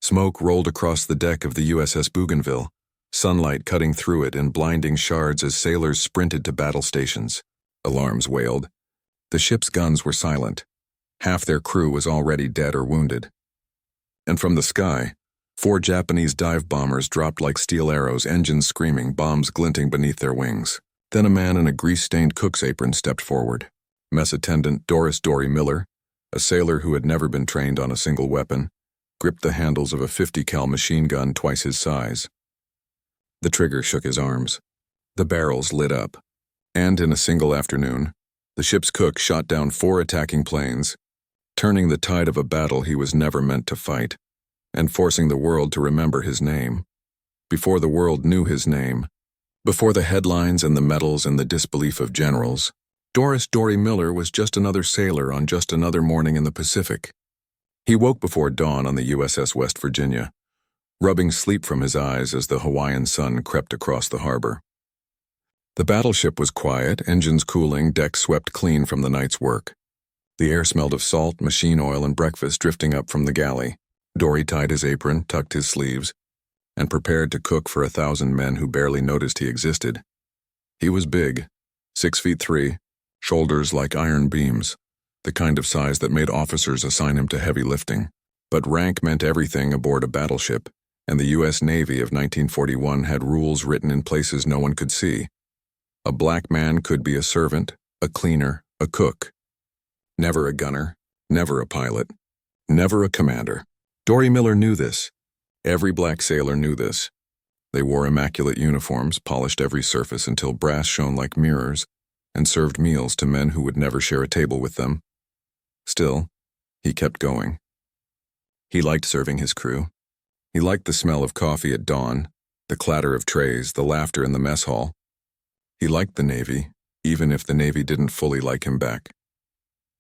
Smoke rolled across the deck of the USS Bougainville, sunlight cutting through it in blinding shards as sailors sprinted to battle stations. Alarms wailed. The ship's guns were silent. Half their crew was already dead or wounded. And from the sky, 4 Japanese dive bombers dropped like steel arrows, engines screaming, bombs glinting beneath their wings. Then a man in a grease-stained cook's apron stepped forward. Mess Attendant Doris Dorie Miller, a sailor who had never been trained on a single weapon, gripped the handles of a 50 cal machine gun twice his size. The trigger shook his arms. The barrels lit up. And in a single afternoon, the ship's cook shot down 4 attacking planes, turning the tide of a battle he was never meant to fight, and forcing the world to remember his name. Before the world knew his name, before the headlines and the medals and the disbelief of generals, Doris Dorie Miller was just another sailor on just another morning in the Pacific. He woke before dawn on the USS West Virginia, rubbing sleep from his eyes as the Hawaiian sun crept across the harbor. The battleship was quiet, engines cooling, decks swept clean from the night's work. The air smelled of salt, machine oil, and breakfast drifting up from the galley. Dorie tied his apron, tucked his sleeves, and prepared to cook for 1,000 men who barely noticed he existed. He was big, 6'3", shoulders like iron beams, the kind of size that made officers assign him to heavy lifting. But rank meant everything aboard a battleship, and the U.S. Navy of 1941 had rules written in places no one could see. A black man could be a servant, a cleaner, a cook. Never a gunner, never a pilot, never a commander. Dorie Miller knew this. Every black sailor knew this. They wore immaculate uniforms, polished every surface until brass shone like mirrors, and served meals to men who would never share a table with them. Still, he kept going. He liked serving his crew. He liked the smell of coffee at dawn, the clatter of trays, the laughter in the mess hall. He liked the Navy, even if the Navy didn't fully like him back.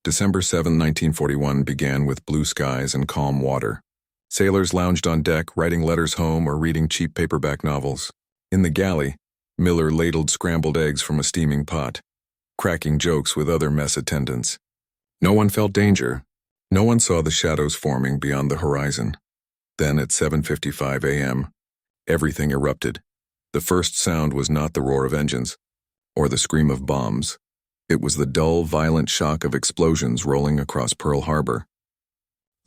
December 7, 1941 began with blue skies and calm water. Sailors lounged on deck, writing letters home or reading cheap paperback novels. In the galley, Miller ladled scrambled eggs from a steaming pot, cracking jokes with other mess attendants. No one felt danger. No one saw the shadows forming beyond the horizon. Then at 7:55 a.m., everything erupted. The first sound was not the roar of engines or the scream of bombs. It was the dull, violent shock of explosions rolling across Pearl Harbor.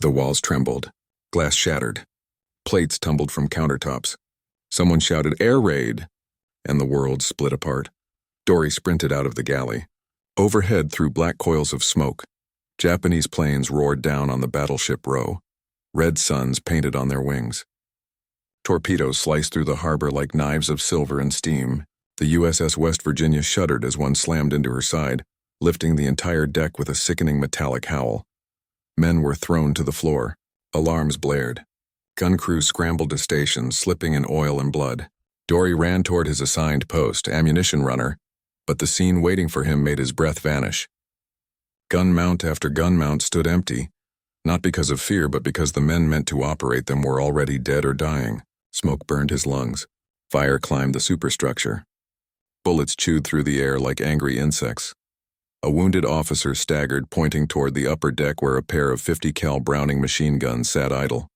The walls trembled. Glass shattered. Plates tumbled from countertops. Someone shouted, "Air raid!" and the world split apart. Dorie sprinted out of the galley. Overhead, through black coils of smoke, Japanese planes roared down on the battleship row, red suns painted on their wings. Torpedoes sliced through the harbor like knives of silver and steam. The USS West Virginia shuddered as one slammed into her side, lifting the entire deck with a sickening metallic howl. Men were thrown to the floor. Alarms blared. Gun crews scrambled to stations, slipping in oil and blood. Dorie ran toward his assigned post, ammunition runner, but the scene waiting for him made his breath vanish. Gun mount after gun mount stood empty, not because of fear, but because the men meant to operate them were already dead or dying. Smoke burned his lungs. Fire climbed the superstructure. Bullets chewed through the air like angry insects. A wounded officer staggered, pointing toward the upper deck where a pair of 50 cal Browning machine guns sat idle.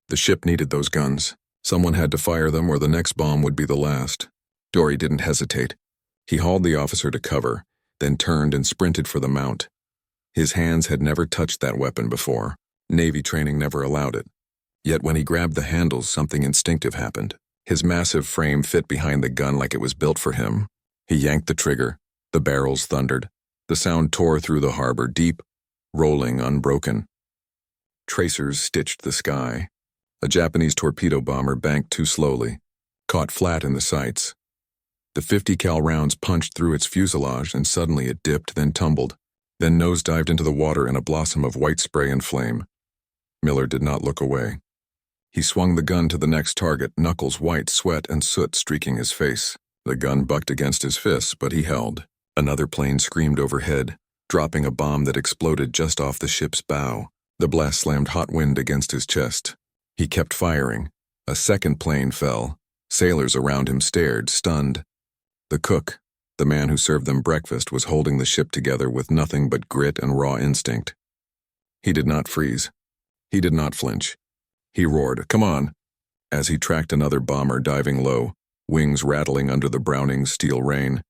The ship needed those guns. Someone had to fire them or the next bomb would be the last. Dorie didn't hesitate. He hauled the officer to cover, then turned and sprinted for the mount. His hands had never touched that weapon before. Navy training never allowed it. Yet when he grabbed the handles, something instinctive happened. His massive frame fit behind the gun like it was built for him. He yanked the trigger. The barrels thundered. The sound tore through the harbor, deep, rolling, unbroken. Tracers stitched the sky. A Japanese torpedo bomber banked too slowly, caught flat in the sights. The 50 cal rounds punched through its fuselage, and suddenly it dipped, then tumbled, then nosedived into the water in a blossom of white spray and flame. Miller did not look away. He swung the gun to the next target, knuckles white, sweat and soot streaking his face. The gun bucked against his fists, but he held. Another plane screamed overhead, dropping a bomb that exploded just off the ship's bow. The blast slammed hot wind against his chest. He kept firing. A second plane fell. Sailors around him stared, stunned. The cook, the man who served them breakfast, was holding the ship together with nothing but grit and raw instinct. He did not freeze. He did not flinch. He roared, "Come on!" as he tracked another bomber diving low, wings rattling under the Browning's steel rain.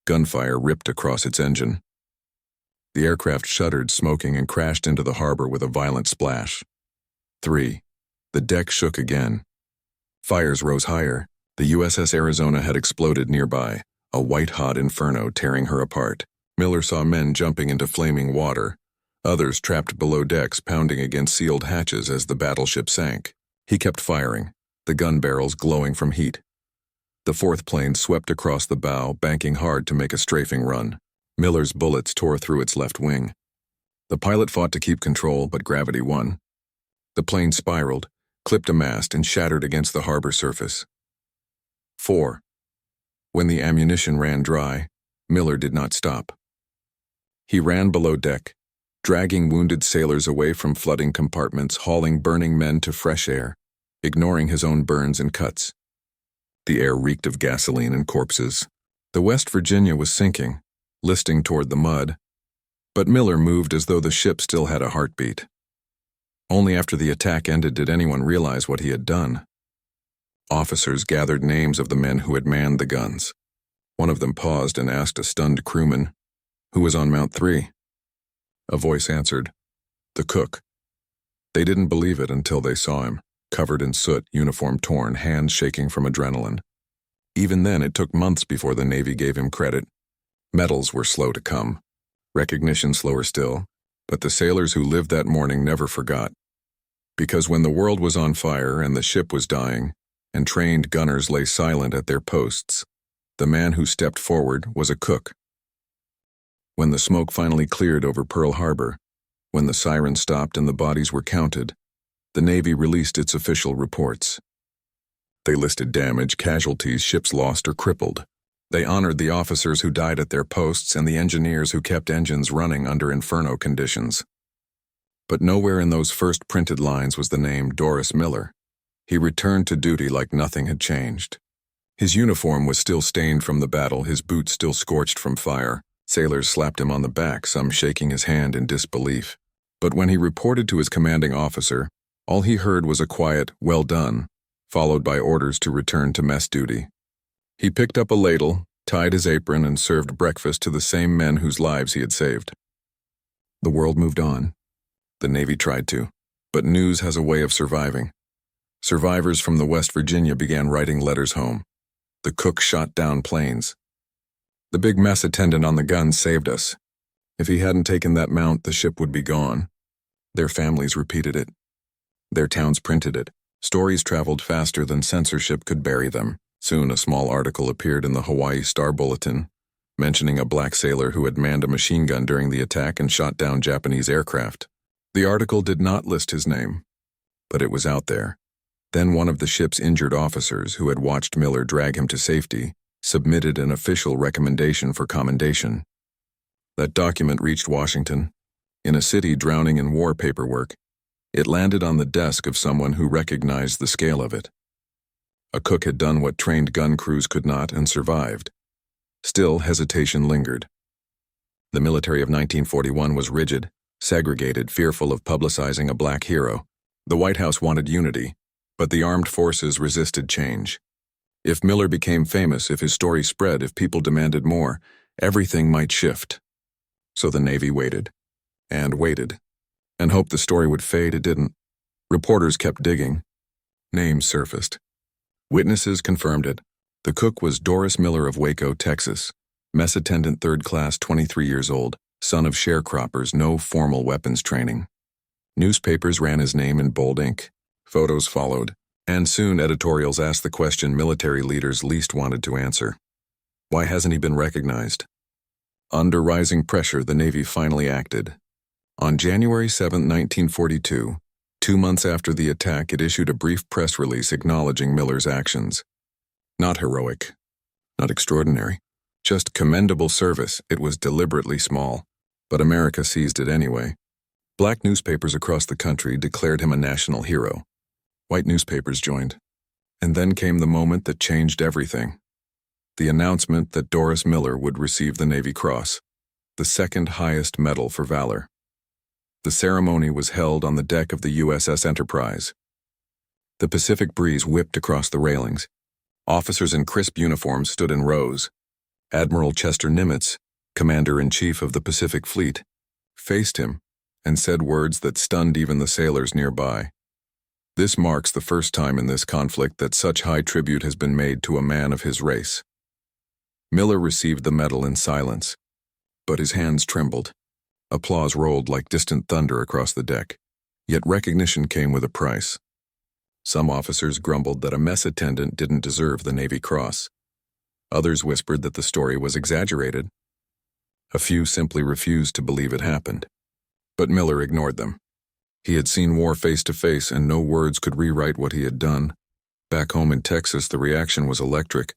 Gunfire ripped across its engine. The aircraft shuddered, smoking, and crashed into the harbor with a violent splash. 3. The deck shook again. Fires rose higher. The USS Arizona had exploded nearby, a white-hot inferno tearing her apart. Miller saw men jumping into flaming water, others trapped below decks pounding against sealed hatches as the battleship sank. He kept firing, the gun barrels glowing from heat. The fourth plane swept across the bow, banking hard to make a strafing run. Miller's bullets tore through its left wing. The pilot fought to keep control, but gravity won. The plane spiraled, clipped a mast, and shattered against the harbor surface. 4. When the ammunition ran dry, Miller did not stop. He ran below deck, dragging wounded sailors away from flooding compartments, hauling burning men to fresh air, ignoring his own burns and cuts. The air reeked of gasoline and corpses. The West Virginia was sinking, listing toward the mud, but Miller moved as though the ship still had a heartbeat. Only after the attack ended did anyone realize what he had done. Officers gathered names of the men who had manned the guns. One of them paused and asked a stunned crewman, "Who was on Mount 3? A voice answered, "The cook." They didn't believe it until they saw him, covered in soot, uniform torn, hands shaking from adrenaline. Even then, it took months before the Navy gave him credit. Medals were slow to come, recognition slower still, but the sailors who lived that morning never forgot. Because when the world was on fire and the ship was dying, and trained gunners lay silent at their posts, the man who stepped forward was a cook. When the smoke finally cleared over Pearl Harbor, when the sirens stopped and the bodies were counted, the Navy released its official reports. They listed damage, casualties, ships lost or crippled. They honored the officers who died at their posts and the engineers who kept engines running under inferno conditions. But nowhere in those first printed lines was the name Doris Miller. He returned to duty like nothing had changed. His uniform was still stained from the battle, his boots still scorched from fire. Sailors slapped him on the back, some shaking his hand in disbelief. But when he reported to his commanding officer, all he heard was a quiet, "Well done," followed by orders to return to mess duty. He picked up a ladle, tied his apron, and served breakfast to the same men whose lives he had saved. The world moved on. The Navy tried to, but news has a way of surviving. Survivors from the West Virginia began writing letters home. The cook shot down planes. The big mess attendant on the gun saved us. If he hadn't taken that mount, the ship would be gone. Their families repeated it. Their towns printed it. Stories traveled faster than censorship could bury them. Soon a small article appeared in the Hawaii Star Bulletin, mentioning a black sailor who had manned a machine gun during the attack and shot down Japanese aircraft. The article did not list his name, but it was out there. Then one of the ship's injured officers, who had watched Miller drag him to safety, submitted an official recommendation for commendation. That document reached Washington. In a city drowning in war paperwork, it landed on the desk of someone who recognized the scale of it. A cook had done what trained gun crews could not and survived. Still, hesitation lingered. The military of 1941 was rigid, segregated, fearful of publicizing a black hero. The White House wanted unity, but the armed forces resisted change. If Miller became famous, if his story spread, if people demanded more, everything might shift. So the Navy waited, and hoped the story would fade. It didn't. Reporters kept digging. Names surfaced. Witnesses confirmed it. The cook was Doris Miller of Waco, Texas, mess attendant 3rd class, 23 years old, son of sharecroppers, no formal weapons training. Newspapers ran his name in bold ink. Photos followed. And soon editorials asked the question military leaders least wanted to answer. Why hasn't he been recognized? Under rising pressure, the Navy finally acted. On January 7, 1942, 2 months after the attack, it issued a brief press release acknowledging Miller's actions. Not heroic, not extraordinary, just commendable service. It was deliberately small, but America seized it anyway. Black newspapers across the country declared him a national hero. White newspapers joined. And then came the moment that changed everything. The announcement that Doris Miller would receive the Navy Cross, the second highest medal for valor. The ceremony was held on the deck of the USS Enterprise, The Pacific breeze whipped across the railings. Officers in crisp uniforms stood in rows. Admiral Chester Nimitz, Commander-in-Chief of the Pacific Fleet, faced him and said words that stunned even the sailors nearby. This marks the first time in this conflict that such high tribute has been made to a man of his race. Miller received the medal in silence, but his hands trembled. Applause rolled like distant thunder across the deck, yet recognition came with a price. Some officers grumbled that a mess attendant didn't deserve the Navy Cross. Others whispered that the story was exaggerated. A few simply refused to believe it happened. But Miller ignored them. He had seen war face to face, and no words could rewrite what he had done. Back home in Texas, the reaction was electric.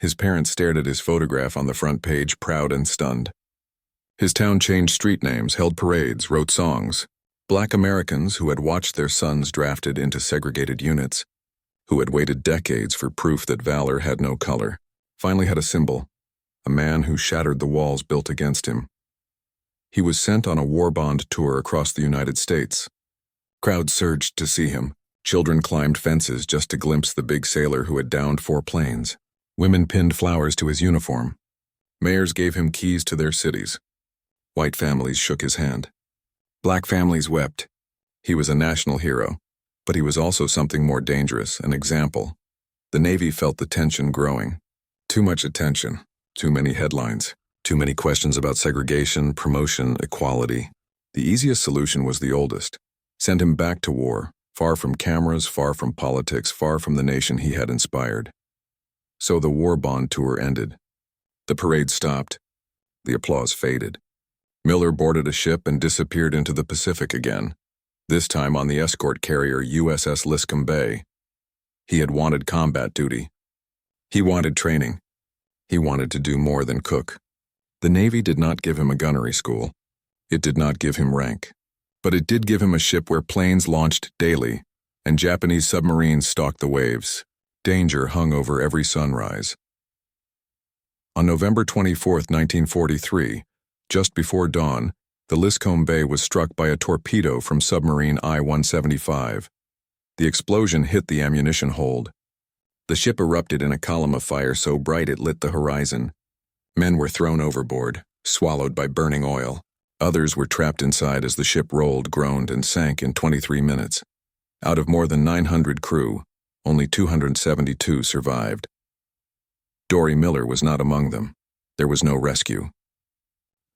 His parents stared at his photograph on the front page, proud and stunned. His town changed street names, held parades, wrote songs. Black Americans who had watched their sons drafted into segregated units, who had waited decades for proof that valor had no color, finally had a symbol, a man who shattered the walls built against him. He was sent on a war bond tour across the United States. Crowds surged to see him. Children climbed fences just to glimpse the big sailor who had downed 4 planes. Women pinned flowers to his uniform. Mayors gave him keys to their cities. White families shook his hand. Black families wept. He was a national hero, but he was also something more dangerous, an example. The Navy felt the tension growing. Too much attention, too many headlines, too many questions about segregation, promotion, equality. The easiest solution was the oldest. Send him back to war, far from cameras, far from politics, far from the nation he had inspired. So the war bond tour ended. The parade stopped. The applause faded. Miller boarded a ship and disappeared into the Pacific again, this time on the escort carrier USS Liscome Bay. He had wanted combat duty. He wanted training. He wanted to do more than cook. The Navy did not give him a gunnery school. It did not give him rank. But it did give him a ship where planes launched daily and Japanese submarines stalked the waves. Danger hung over every sunrise. On November 24, 1943, just before dawn, the Liscome Bay was struck by a torpedo from submarine I-175. The explosion hit the ammunition hold. The ship erupted in a column of fire so bright it lit the horizon. Men were thrown overboard, swallowed by burning oil. Others were trapped inside as the ship rolled, groaned, and sank in 23 minutes. Out of more than 900 crew, only 272 survived. Dorie Miller was not among them. There was no rescue.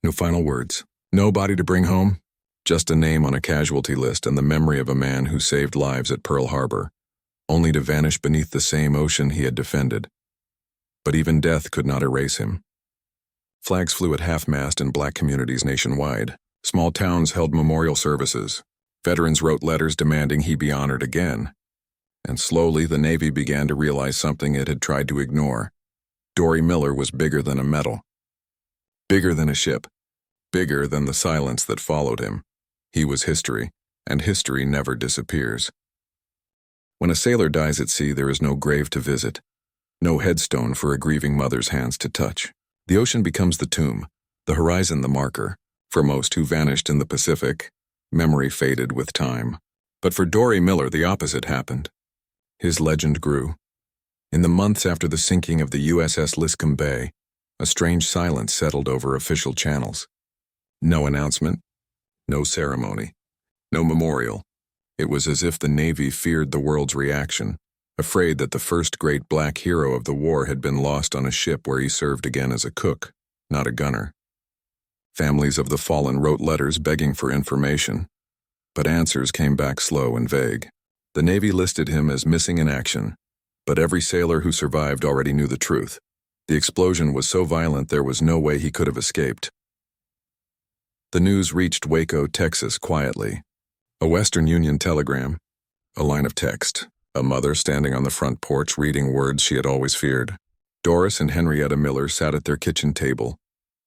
No final words. No body to bring home. Just a name on a casualty list and the memory of a man who saved lives at Pearl Harbor, only to vanish beneath the same ocean he had defended. But even death could not erase him. Flags flew at half-mast in black communities nationwide. Small towns held memorial services. Veterans wrote letters demanding he be honored again. And slowly the Navy began to realize something it had tried to ignore. Dorie Miller was bigger than a medal. Bigger than a ship. Bigger than the silence that followed him. He was history, and history never disappears. When a sailor dies at sea, there is no grave to visit, no headstone for a grieving mother's hands to touch. The ocean becomes the tomb, the horizon the marker. For most who vanished in the Pacific, memory faded with time. But for Dorie Miller, the opposite happened. His legend grew. In the months after the sinking of the USS Liscome Bay, a strange silence settled over official channels. No announcement, no ceremony, no memorial. It was as if the Navy feared the world's reaction, afraid that the first great black hero of the war had been lost on a ship where he served again as a cook, not a gunner. Families of the fallen wrote letters begging for information, but answers came back slow and vague. The Navy listed him as missing in action, but every sailor who survived already knew the truth. The explosion was so violent there was no way he could have escaped. The news reached Waco, Texas, quietly. A Western Union telegram, a line of text, a mother standing on the front porch reading words she had always feared. Doris and Henrietta Miller sat at their kitchen table,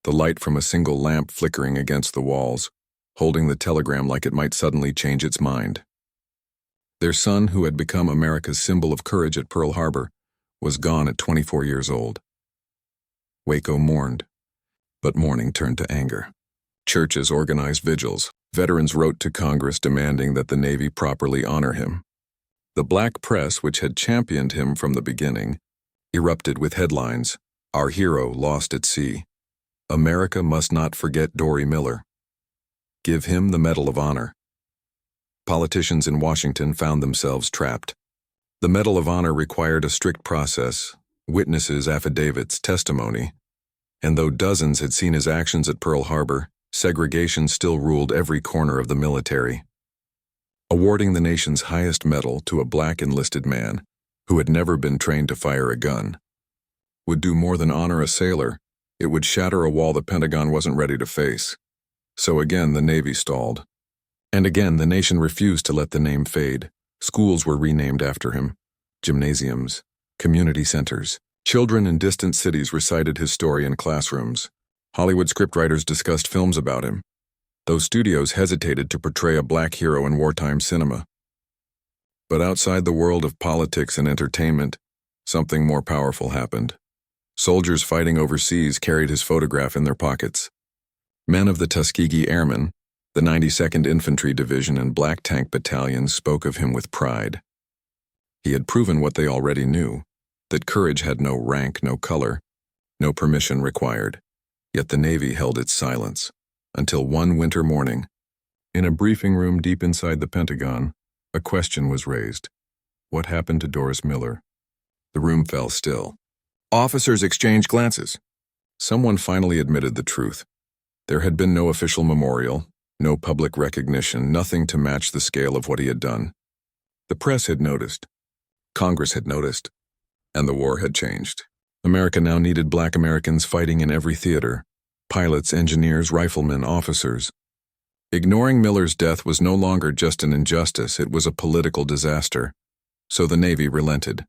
the light from a single lamp flickering against the walls, holding the telegram like it might suddenly change its mind. Their son, who had become America's symbol of courage at Pearl Harbor, was gone at 24 years old. Waco mourned, but mourning turned to anger. Churches organized vigils. Veterans wrote to Congress demanding that the Navy properly honor him. The black press, which had championed him from the beginning, erupted with headlines, "Our hero lost at sea. America must not forget Dorie Miller. Give him the Medal of Honor." Politicians in Washington found themselves trapped. The Medal of Honor required a strict process, witnesses, affidavits, testimony, and though dozens had seen his actions at Pearl Harbor, segregation still ruled every corner of the military. Awarding the nation's highest medal to a black enlisted man who had never been trained to fire a gun would do more than honor a sailor. It would shatter a wall the Pentagon wasn't ready to face. So again, the Navy stalled. And again, the nation refused to let the name fade. Schools were renamed after him. Gymnasiums, community centers. Children in distant cities recited his story in classrooms. Hollywood scriptwriters discussed films about him, though studios hesitated to portray a black hero in wartime cinema. But outside the world of politics and entertainment, something more powerful happened. Soldiers fighting overseas carried his photograph in their pockets. Men of the Tuskegee Airmen, the 92nd Infantry Division and Black Tank Battalions spoke of him with pride. He had proven what they already knew, that courage had no rank, no color, no permission required. Yet the Navy held its silence, until one winter morning, in a briefing room deep inside the Pentagon, a question was raised. What happened to Doris Miller? The room fell still. Officers exchanged glances. Someone finally admitted the truth. There had been no official memorial, no public recognition, nothing to match the scale of what he had done. The press had noticed. Congress had noticed. And the war had changed. America now needed black Americans fighting in every theater. Pilots, engineers, riflemen, officers. Ignoring Miller's death was no longer just an injustice, it was a political disaster. So the Navy relented.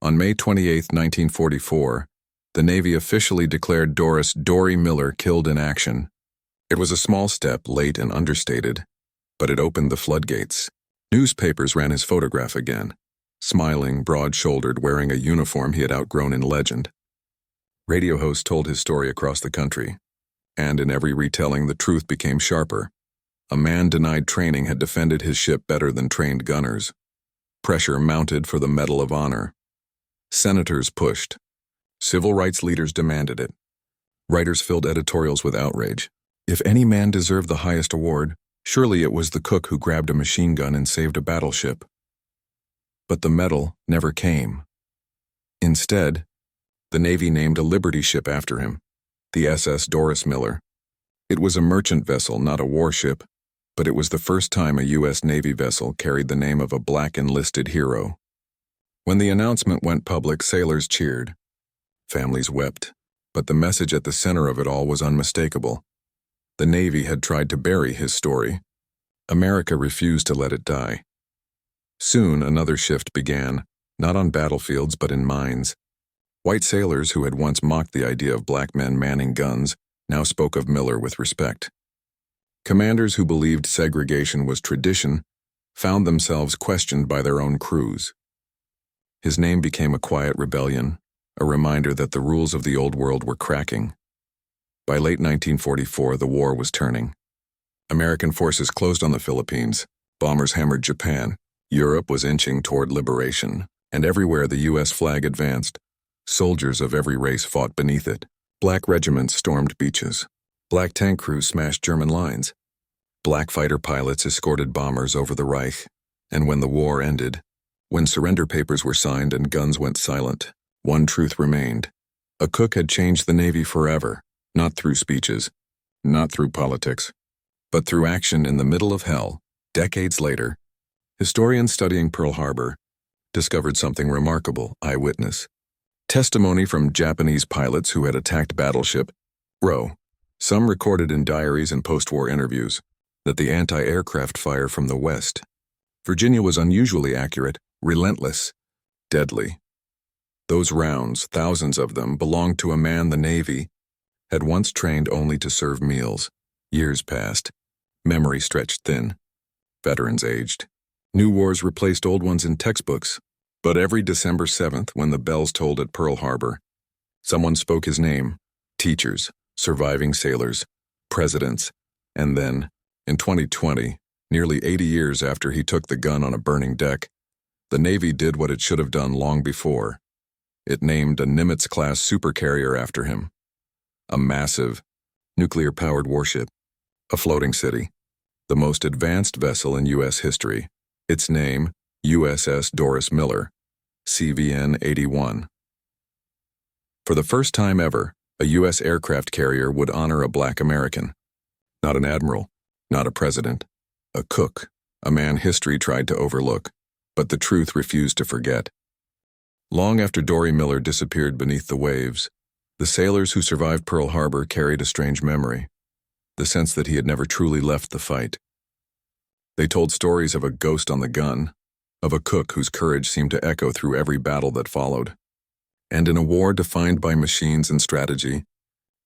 On May 28, 1944, the Navy officially declared Dorie Miller killed in action. It was a small step, late and understated, but it opened the floodgates. Newspapers ran his photograph again, smiling, broad-shouldered, wearing a uniform he had outgrown in legend. Radio hosts told his story across the country, and in every retelling the truth became sharper. A man denied training had defended his ship better than trained gunners. Pressure mounted for the Medal of Honor. Senators pushed. Civil rights leaders demanded it. Writers filled editorials with outrage. If any man deserved the highest award, surely it was the cook who grabbed a machine gun and saved a battleship. But the medal never came. Instead, the Navy named a Liberty ship after him, the USS Doris Miller. It was a merchant vessel, not a warship, but it was the first time a U.S. Navy vessel carried the name of a black enlisted hero. When the announcement went public, sailors cheered. Families wept, but the message at the center of it all was unmistakable. The Navy had tried to bury his story. America refused to let it die. Soon another shift began, not on battlefields but in mines. White sailors who had once mocked the idea of black men manning guns now spoke of Miller with respect. Commanders who believed segregation was tradition found themselves questioned by their own crews. His name became a quiet rebellion, a reminder that the rules of the old world were cracking. By late 1944, the war was turning. American forces closed on the Philippines, bombers hammered Japan, Europe was inching toward liberation, and everywhere the U.S. flag advanced, soldiers of every race fought beneath it. Black regiments stormed beaches. Black tank crews smashed German lines. Black fighter pilots escorted bombers over the Reich. And when the war ended, when surrender papers were signed and guns went silent, one truth remained. A cook had changed the Navy forever, not through speeches, not through politics, but through action in the middle of hell. Decades later, historians studying Pearl Harbor discovered something remarkable: eyewitness testimony from Japanese pilots who had attacked battleship Row. Some recorded in diaries and post-war interviews that the anti-aircraft fire from the West Virginia was unusually accurate, relentless, deadly. Those rounds, thousands of them, belonged to a man the Navy had once trained only to serve meals. Years passed. Memory stretched thin. Veterans aged. New wars replaced old ones in textbooks. But every December 7th, when the bells tolled at Pearl Harbor, someone spoke his name. Teachers, surviving sailors, presidents, and then, in 2020, nearly 80 years after he took the gun on a burning deck, The Navy did what it should have done long before. It named a Nimitz-class supercarrier after him. A massive, nuclear-powered warship. A floating city. The most advanced vessel in U.S. history. Its name, USS Doris Miller, CVN 81. For the first time ever, a U.S. aircraft carrier would honor a black American. Not an admiral, not a president. A cook, a man history tried to overlook, but the truth refused to forget. Long after Dorie Miller disappeared beneath the waves, the sailors who survived Pearl Harbor carried a strange memory, the sense that he had never truly left the fight. They told stories of a ghost on the gun, of a cook whose courage seemed to echo through every battle that followed. And in a war defined by machines and strategy,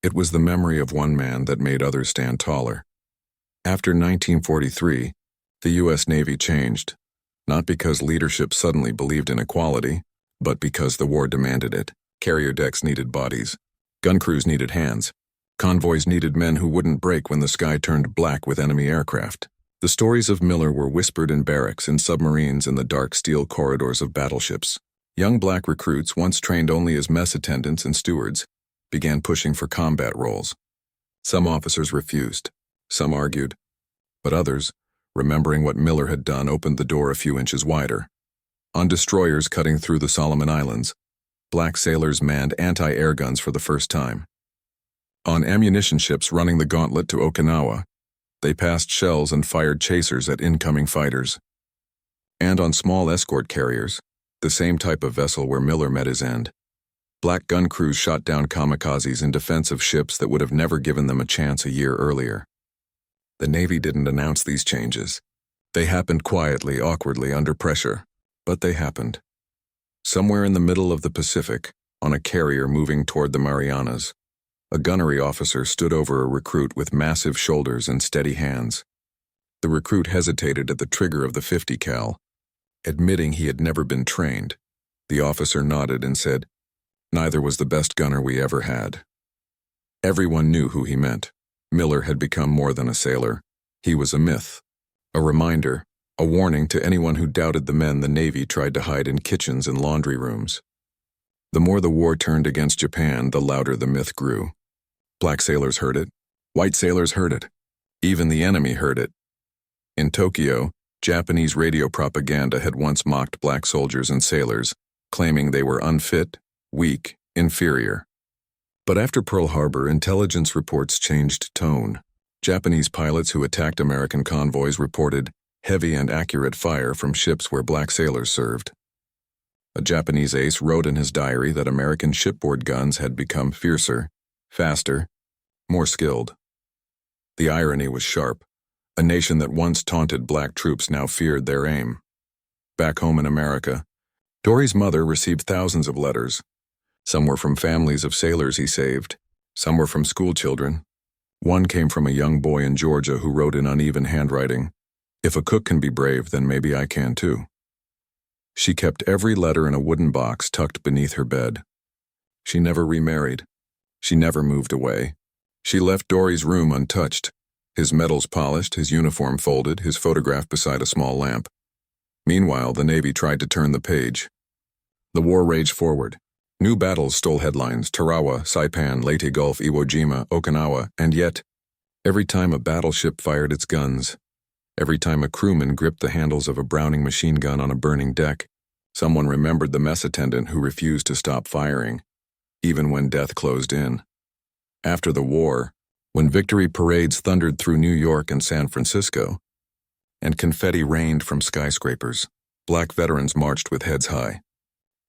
it was the memory of one man that made others stand taller. After 1943, the U.S. Navy changed, not because leadership suddenly believed in equality, but because the war demanded it. Carrier decks needed bodies. Gun crews needed hands. Convoys needed men who wouldn't break when the sky turned black with enemy aircraft. The stories of Miller were whispered in barracks, in submarines, in the dark steel corridors of battleships. Young black recruits, once trained only as mess attendants and stewards, began pushing for combat roles. Some officers refused. Some argued. But others, remembering what Miller had done, opened the door a few inches wider. On destroyers cutting through the Solomon Islands, black sailors manned anti-air guns for the first time. On ammunition ships running the gauntlet to Okinawa, they passed shells and fired chasers at incoming fighters. And on small escort carriers, the same type of vessel where Miller met his end, black gun crews shot down kamikazes in defense of ships that would have never given them a chance a year earlier. The Navy didn't announce these changes. They happened quietly, awkwardly, under pressure, but they happened. Somewhere in the middle of the Pacific, on a carrier moving toward the Marianas, a gunnery officer stood over a recruit with massive shoulders and steady hands. The recruit hesitated at the trigger of the 50 cal, admitting he had never been trained. The officer nodded and said, "Neither was the best gunner we ever had." Everyone knew who he meant. Miller had become more than a sailor. He was a myth, a reminder, a warning to anyone who doubted the men the Navy tried to hide in kitchens and laundry rooms. The more the war turned against Japan, the louder the myth grew. Black sailors heard it. White sailors heard it. Even the enemy heard it. In Tokyo, Japanese radio propaganda had once mocked black soldiers and sailors, claiming they were unfit, weak, inferior. But after Pearl Harbor, intelligence reports changed tone. Japanese pilots who attacked American convoys reported heavy and accurate fire from ships where black sailors served. A Japanese ace wrote in his diary that American shipboard guns had become fiercer, faster, more skilled. The irony was sharp. A nation that once taunted black troops now feared their aim. Back home in America, Dorie's mother received thousands of letters. Some were from families of sailors he saved. Some were from school children. One came from a young boy in Georgia who wrote in uneven handwriting, "If a cook can be brave, then maybe I can too." She kept every letter in a wooden box tucked beneath her bed. She never remarried. She never moved away. She left Dorie's room untouched, his medals polished, his uniform folded, his photograph beside a small lamp. Meanwhile, the Navy tried to turn the page. The war raged forward. New battles stole headlines: Tarawa, Saipan, Leyte Gulf, Iwo Jima, Okinawa, and yet, every time a battleship fired its guns, every time a crewman gripped the handles of a Browning machine gun on a burning deck, someone remembered the mess attendant who refused to stop firing, even when death closed in. After the war, when victory parades thundered through New York and San Francisco, and confetti rained from skyscrapers, black veterans marched with heads high.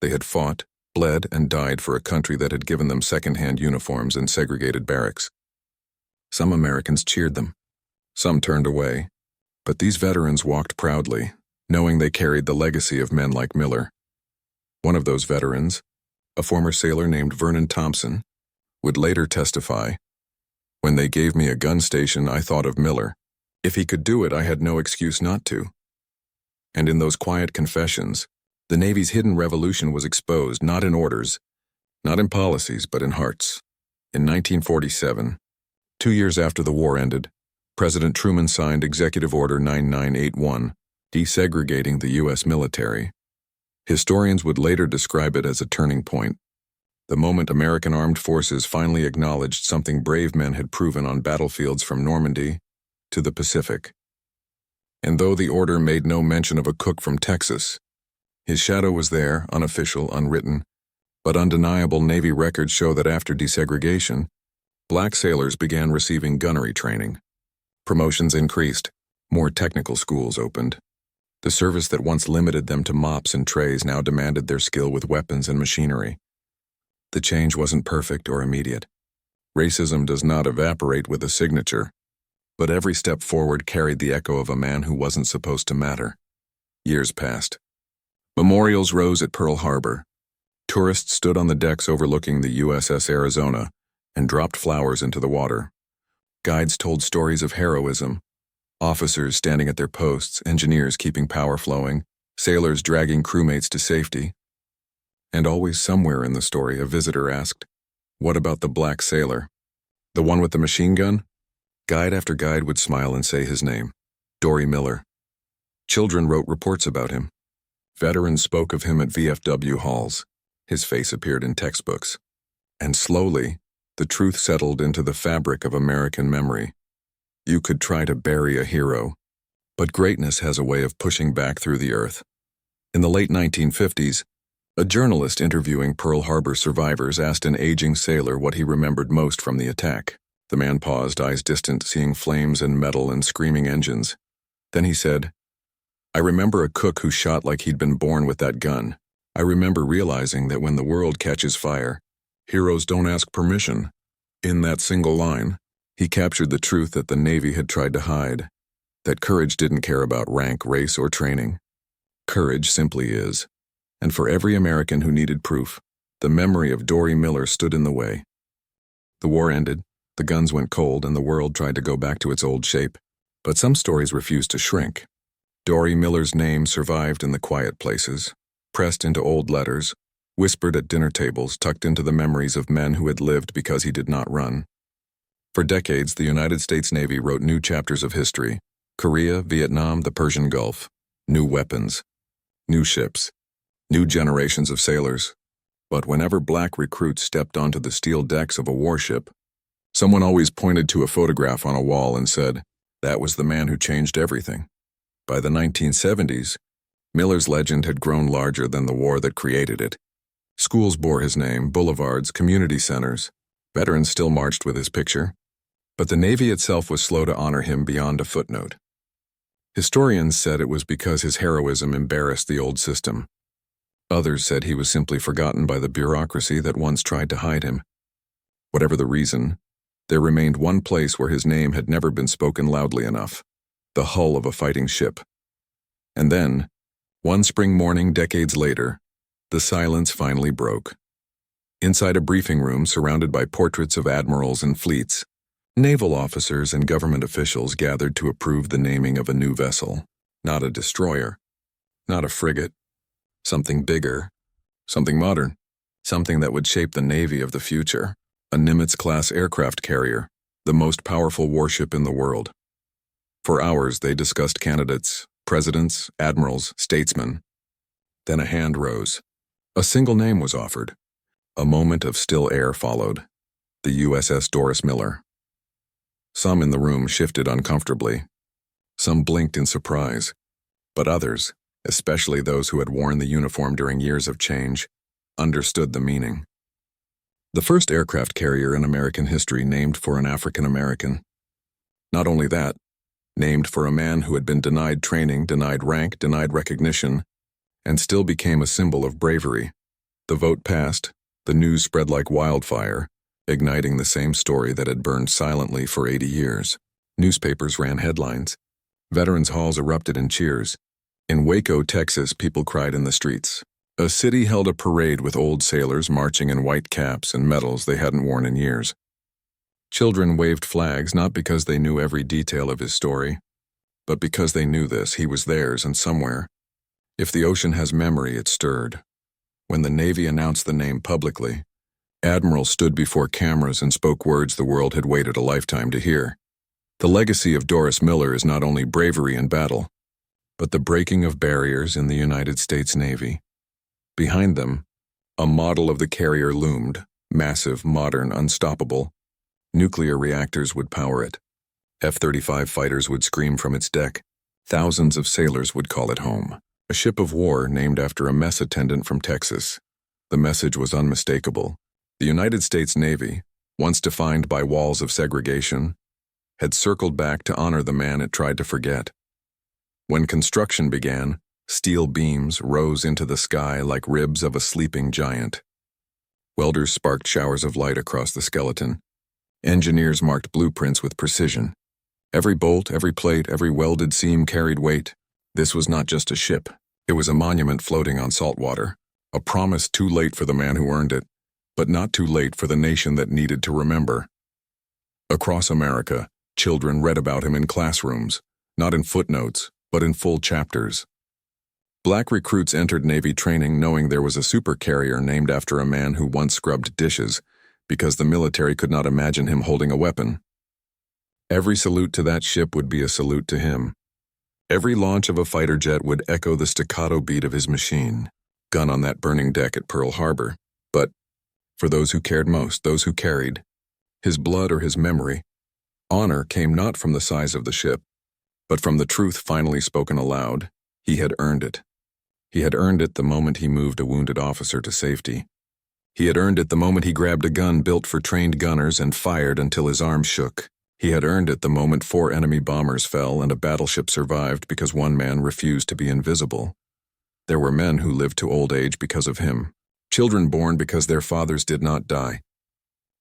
They had fought, bled, and died for a country that had given them second-hand uniforms and segregated barracks. Some Americans cheered them. Some turned away. But these veterans walked proudly, knowing they carried the legacy of men like Miller. One of those veterans, a former sailor named Vernon Thompson, would later testify, "When they gave me a gun station, I thought of Miller. If he could do it, I had no excuse not to." And in those quiet confessions, the Navy's hidden revolution was exposed, not in orders, not in policies, but in hearts. In 1947, 2 years after the war ended, President Truman signed Executive Order 9981, desegregating the U.S. military. Historians would later describe it as a turning point, the moment American armed forces finally acknowledged something brave men had proven on battlefields from Normandy to the Pacific. And though the order made no mention of a cook from Texas, his shadow was there, unofficial, unwritten, but undeniable Navy records show that after desegregation, black sailors began receiving gunnery training. Promotions increased, more technical schools opened. The service that once limited them to mops and trays now demanded their skill with weapons and machinery. The change wasn't perfect or immediate. Racism does not evaporate with a signature, but every step forward carried the echo of a man who wasn't supposed to matter. Years passed. Memorials rose at Pearl Harbor. Tourists stood on the decks overlooking the USS Arizona and dropped flowers into the water. Guides told stories of heroism, officers standing at their posts, engineers keeping power flowing, sailors dragging crewmates to safety. And always somewhere in the story, a visitor asked, "What about the black sailor? The one with the machine gun?" Guide after guide would smile and say his name, Dorie Miller. Children wrote reports about him. Veterans spoke of him at VFW halls. His face appeared in textbooks. And slowly, the truth settled into the fabric of American memory. You could try to bury a hero, but greatness has a way of pushing back through the earth. In the late 1950s, a journalist interviewing Pearl Harbor survivors asked an aging sailor what he remembered most from the attack. The man paused, eyes distant, seeing flames and metal and screaming engines. Then he said, "I remember a cook who shot like he'd been born with that gun. I remember realizing that when the world catches fire, heroes don't ask permission." In that single line, he captured the truth that the Navy had tried to hide, that courage didn't care about rank, race, or training. Courage simply is. And for every American who needed proof, the memory of Dorie Miller stood in the way. The war ended, the guns went cold, and the world tried to go back to its old shape. But some stories refused to shrink. Dorie Miller's name survived in the quiet places, pressed into old letters, whispered at dinner tables, tucked into the memories of men who had lived because he did not run. For decades, the United States Navy wrote new chapters of history: Korea, Vietnam, the Persian Gulf, new weapons, new ships, new generations of sailors. But whenever black recruits stepped onto the steel decks of a warship, someone always pointed to a photograph on a wall and said, "That was the man who changed everything." By the 1970s, Miller's legend had grown larger than the war that created it. Schools bore his name, boulevards, community centers. Veterans still marched with his picture. But the Navy itself was slow to honor him beyond a footnote. Historians said it was because his heroism embarrassed the old system. Others said he was simply forgotten by the bureaucracy that once tried to hide him. Whatever the reason, there remained one place where his name had never been spoken loudly enough: the hull of a fighting ship. And then, one spring morning decades later, the silence finally broke. Inside a briefing room surrounded by portraits of admirals and fleets, naval officers and government officials gathered to approve the naming of a new vessel. Not a destroyer, not a frigate, something bigger, something modern, something that would shape the Navy of the future. A Nimitz-class aircraft carrier, the most powerful warship in the world. For hours they discussed candidates, presidents, admirals, statesmen. Then a hand rose. A single name was offered. A moment of still air followed: the USS Doris Miller. Some in the room shifted uncomfortably. Some blinked in surprise. But others, especially those who had worn the uniform during years of change, understood the meaning. The first aircraft carrier in American history named for an African American. Not only that, named for a man who had been denied training, denied rank, denied recognition, and still became a symbol of bravery. The vote passed, the news spread like wildfire, igniting the same story that had burned silently for 80 years. Newspapers ran headlines. Veterans' halls erupted in cheers. In Waco, Texas, people cried in the streets. A city held a parade with old sailors marching in white caps and medals they hadn't worn in years. Children waved flags not because they knew every detail of his story, but because they knew this: he was theirs and somewhere. If the ocean has memory, it stirred. When the Navy announced the name publicly, admirals stood before cameras and spoke words the world had waited a lifetime to hear. The legacy of Doris Miller is not only bravery in battle, but the breaking of barriers in the United States Navy. Behind them, a model of the carrier loomed, massive, modern, unstoppable. Nuclear reactors would power it. F-35 fighters would scream from its deck. Thousands of sailors would call it home. A ship of war named after a mess attendant from Texas. The message was unmistakable. The United States Navy, once defined by walls of segregation, had circled back to honor the man it tried to forget. When construction began, steel beams rose into the sky like ribs of a sleeping giant. Welders sparked showers of light across the skeleton. Engineers marked blueprints with precision. Every bolt, every plate, every welded seam carried weight. This was not just a ship. It was a monument floating on salt water, a promise too late for the man who earned it, but not too late for the nation that needed to remember. Across America, children read about him in classrooms, not in footnotes, but in full chapters. Black recruits entered Navy training knowing there was a supercarrier named after a man who once scrubbed dishes, because the military could not imagine him holding a weapon. Every salute to that ship would be a salute to him. Every launch of a fighter jet would echo the staccato beat of his machine, gun on that burning deck at Pearl Harbor. But, for those who cared most, those who carried, his blood or his memory, honor came not from the size of the ship, but from the truth finally spoken aloud. He had earned it. He had earned it the moment he moved a wounded officer to safety. He had earned it the moment he grabbed a gun built for trained gunners and fired until his arms shook. He had earned it the moment 4 enemy bombers fell and a battleship survived because one man refused to be invisible. There were men who lived to old age because of him. Children born because their fathers did not die.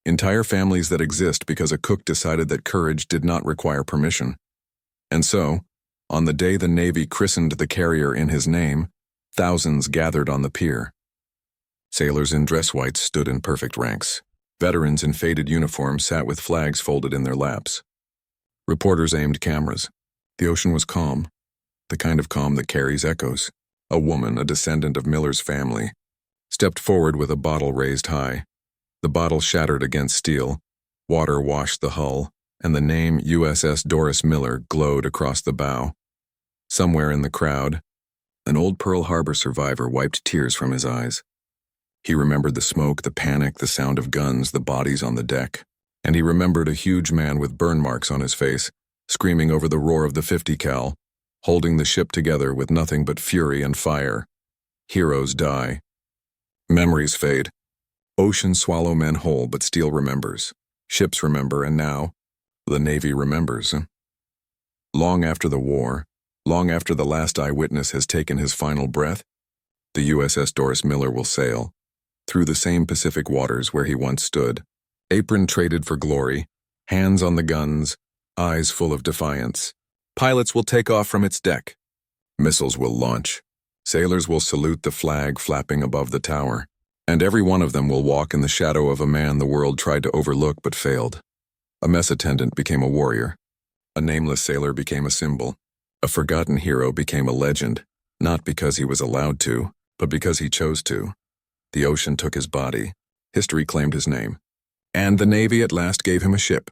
Entire families that exist because a cook decided that courage did not require permission. And so, on the day the Navy christened the carrier in his name, thousands gathered on the pier. Sailors in dress whites stood in perfect ranks. Veterans in faded uniforms sat with flags folded in their laps. Reporters aimed cameras. The ocean was calm, the kind of calm that carries echoes. A woman, a descendant of Miller's family, stepped forward with a bottle raised high. The bottle shattered against steel, water washed the hull, and the name USS Doris Miller glowed across the bow. Somewhere in the crowd, an old Pearl Harbor survivor wiped tears from his eyes. He remembered the smoke, the panic, the sound of guns, the bodies on the deck. And he remembered a huge man with burn marks on his face, screaming over the roar of the 50 cal, holding the ship together with nothing but fury and fire. Heroes die. Memories fade. Oceans swallow men whole, but steel remembers. Ships remember, and now, the Navy remembers. Long after the war, long after the last eyewitness has taken his final breath, the USS Doris Miller will sail through the same Pacific waters where he once stood, apron traded for glory, hands on the guns, eyes full of defiance. Pilots will take off from its deck. Missiles will launch. Sailors will salute the flag flapping above the tower. And every one of them will walk in the shadow of a man the world tried to overlook but failed. A mess attendant became a warrior. A nameless sailor became a symbol. A forgotten hero became a legend, not because he was allowed to, but because he chose to. The ocean took his body. History claimed his name. And the Navy at last gave him a ship.